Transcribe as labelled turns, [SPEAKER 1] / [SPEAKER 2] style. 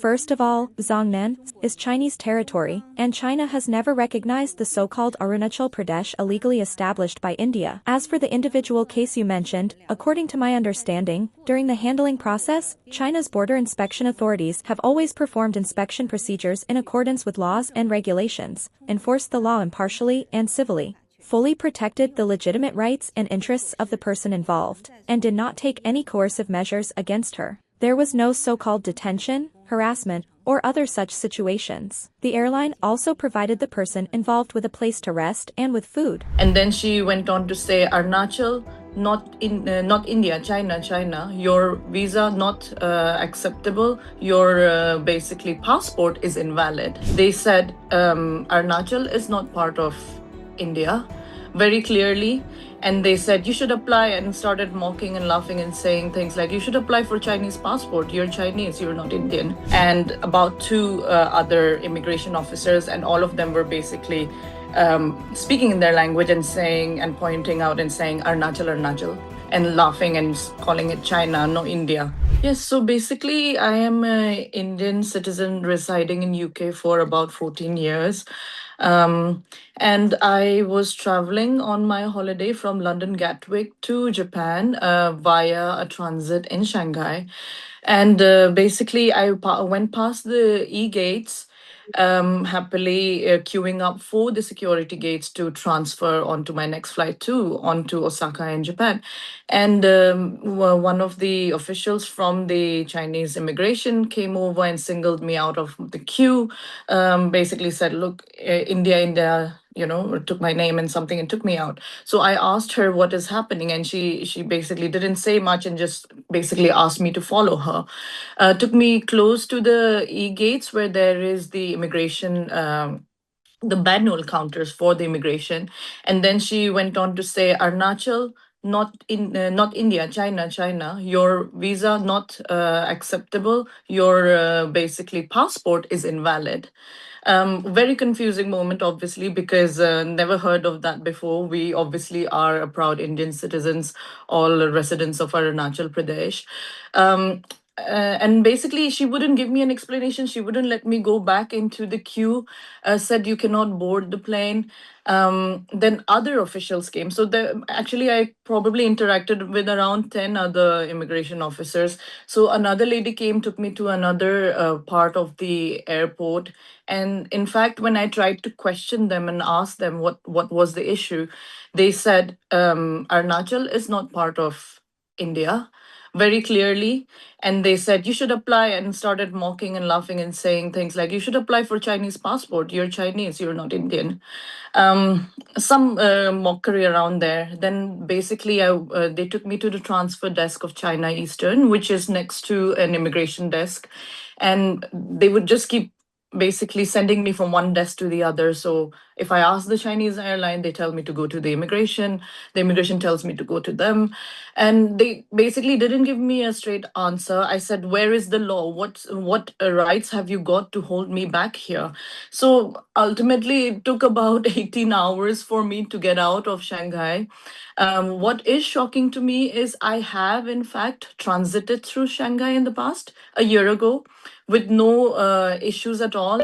[SPEAKER 1] First of all, Zhongnan is Chinese territory, and China has never recognized the so-called Arunachal Pradesh illegally established by India. As for the individual case you mentioned, according to my understanding, during the handling process, China's border inspection authorities have always performed inspection procedures in accordance with laws and regulations, enforced the law impartially and civilly, fully protected the legitimate rights and interests of the person involved, and did not take any coercive measures against her. There was no so-called detention, harassment, or other such situations. The airline also provided the person involved with a place to rest and with food.
[SPEAKER 2] And then she went on to say, Arunachal, not India, China, your visa not acceptable, your basically passport is invalid. They said Arunachal is not part of India very clearly, and they said you should apply, and started mocking and laughing and saying things like you should apply for Chinese passport, you're Chinese, you're not Indian. And about two other immigration officers, and all of them were basically speaking in their language and saying and pointing out and saying Arunachal, and laughing and calling it China, no India. Yes, so basically I am an Indian citizen residing in UK for about 14 years. And I was traveling on my holiday from London Gatwick to Japan via a transit in Shanghai. And basically I went past the e-gates, happily queuing up for the security gates to transfer onto my next flight onto Osaka in Japan. And one of the officials from the Chinese immigration came over and singled me out of the queue, basically said, look, India, took my name and something and took me out. So I asked her what is happening, and she basically didn't say much and just basically asked me to follow her. Took me close to the e-gates where there is the immigration, the manual counters for the immigration. And then she went on to say, Arunachal, not India, China, your visa not acceptable, your basically passport is invalid. Very confusing moment, obviously, because never heard of that before. We obviously are a proud Indian citizens, all residents of Arunachal Pradesh. And basically, she wouldn't give me an explanation. She wouldn't let me go back into the queue, said you cannot board the plane. Then other officials came. So actually, I probably interacted with around 10 other immigration officers. So another lady came, took me to another part of the airport. And in fact, when I tried to question them and ask them what was the issue, they said Arunachal is not part of India very clearly. And they said you should apply, and started mocking and laughing and saying things like you should apply for Chinese passport, you're Chinese, you're not Indian. Some mockery around there. Then basically they took me to the transfer desk of China Eastern, which is next to an immigration desk, and they would just keep basically sending me from one desk to the other. So if I ask the Chinese airline, they tell me to go to the immigration tells me to go to them. And they basically didn't give me a straight answer. I said, where is the law? What rights have you got to hold me back here? So ultimately it took about 18 hours for me to get out of Shanghai. What is shocking to me is I have in fact transited through Shanghai in the past, a year ago, with no issues at all.